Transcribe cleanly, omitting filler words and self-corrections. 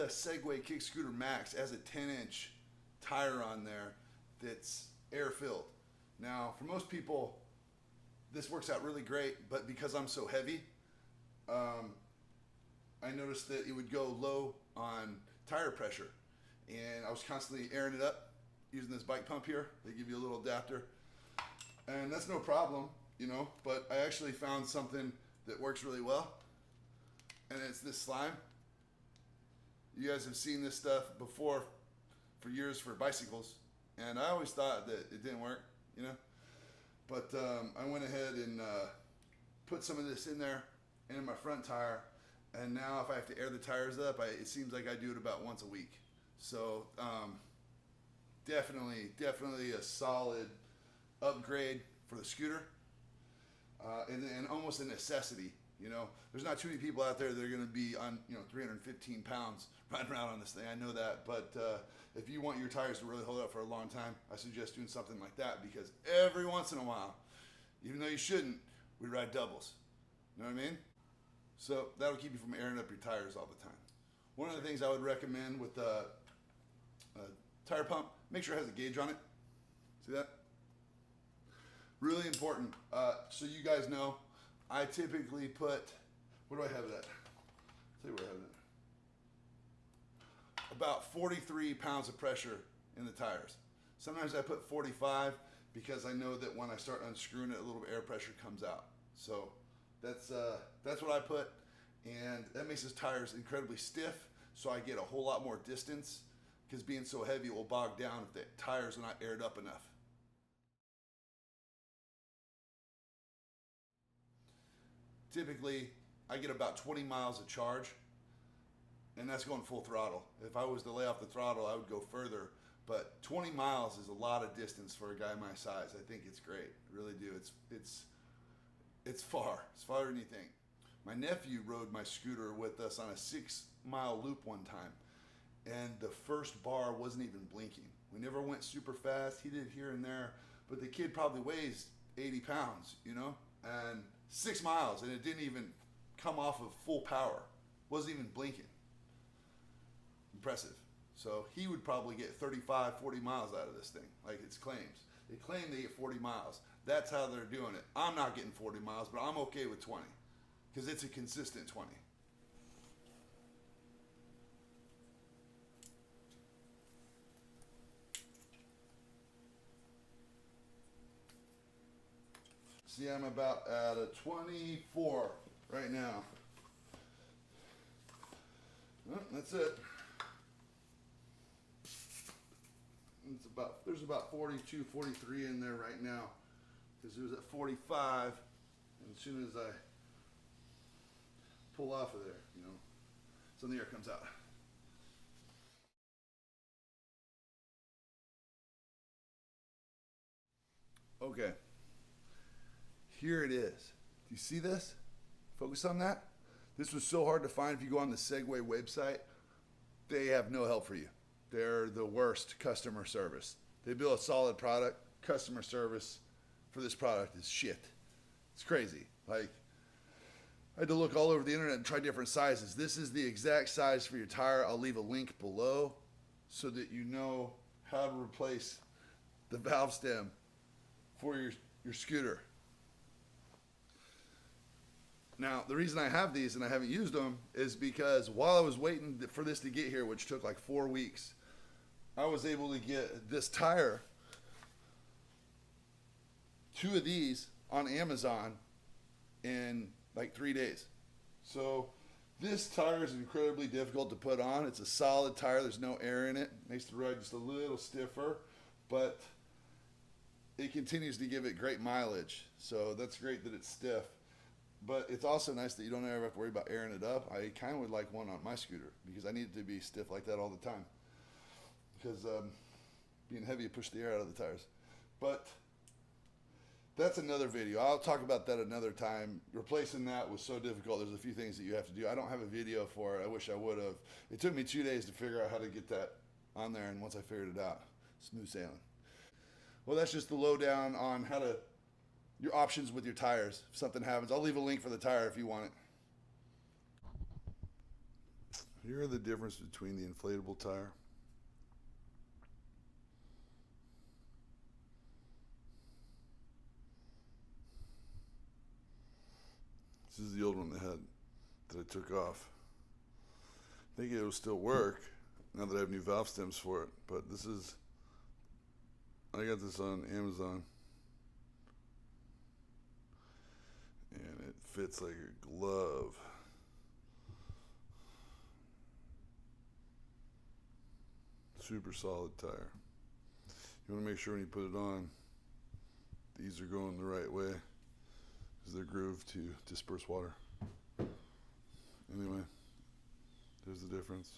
Segway Kick Scooter Max has a 10-inch tire on there that's air filled. Now, for most people, this works out really great, but because I'm so heavy, I noticed that it would go low on tire pressure, and I was constantly airing it up using this bike pump here. They give you a little adapter, and that's no problem, you know, but I actually found something that works really well, and it's this slime. You guys have seen this stuff before for years for bicycles, and I always thought that it didn't work, you know, but I went ahead and put some of this in there and in my front tire, and now if I have to air the tires up, it seems like I do it about once a week. So definitely a solid upgrade for the scooter, and almost a necessity. You know, there's not too many people out there that are going to be on, 315 pounds riding around on this thing. I know that, but if you want your tires to really hold up for a long time, I suggest doing something like that, because every once in a while, even though you shouldn't, we ride doubles. You know what I mean? So that'll keep you from airing up your tires all the time. One of the things I would recommend with the tire pump, make sure it has a gauge on it. See that? Really important. So you guys know, I typically put, what do I have it at? I'll tell you where I have it. About 43 pounds of pressure in the tires. Sometimes I put 45 because I know that when I start unscrewing it, a little air pressure comes out. So that's what I put, and that makes his tires incredibly stiff, so I get a whole lot more distance, because being so heavy, it will bog down if the tires are not aired up enough. Typically, I get about 20 miles of charge, and that's going full throttle. If I was to lay off the throttle, I would go further, but 20 miles is a lot of distance for a guy my size. I think it's great, I really do. It's far. It's farther than you think. My nephew rode my scooter with us on a 6-mile loop one time, and the first bar wasn't even blinking. We never went super fast. He did here and there, but the kid probably weighs 80 pounds, you know, and 6 miles, and it didn't even come off of full power. Wasn't even blinking. Impressive. So he would probably get 35, 40 miles out of this thing, like its claims. They claim they get 40 miles. That's how they're doing it. I'm not getting 40 miles, but I'm okay with 20, because it's a consistent 20. See, I'm about at a 24 right now. Well, that's it. There's about 42, 43 in there right now, because it was at 45, and as soon as I pull off of there, some of the air comes out. Okay, here it is. Do you see this? Focus on that. This was so hard to find. If you go on the Segway website, they have no help for you. They're the worst customer service. They build a solid product. Customer service for this product is shit. It's crazy. Like, I had to look all over the internet and try different sizes. This is the exact size for your tire. I'll leave a link below so that you know how to replace the valve stem for your scooter. Now, the reason I have these and I haven't used them is because while I was waiting for this to get here, which took like 4 weeks, I was able to get this tire, 2 of these on Amazon in like 3 days. So this tire is incredibly difficult to put on. It's a solid tire. There's no air in it. Makes the ride just a little stiffer, but it continues to give it great mileage. So that's great that it's stiff. But it's also nice that you don't ever have to worry about airing it up. I kind of would like one on my scooter, because I need it to be stiff like that all the time. Because being heavy, you push the air out of the tires. But that's another video. I'll talk about that another time. Replacing that was so difficult. There's a few things that you have to do. I don't have a video for it. I wish I would have. It took me 2 days to figure out how to get that on there, and once I figured it out, smooth sailing. Well, that's just the lowdown on how to your options with your tires if something happens. I'll leave a link for the tire if you want it. Here are the difference between the inflatable tire this is the old one that I took off. I think it will still work now that I have new valve stems for it, but I got this on Amazon and it fits like a glove. Super solid tire. You want to make sure when you put it on, these are going the right way because they're grooved to disperse water. Anyway, there's the difference.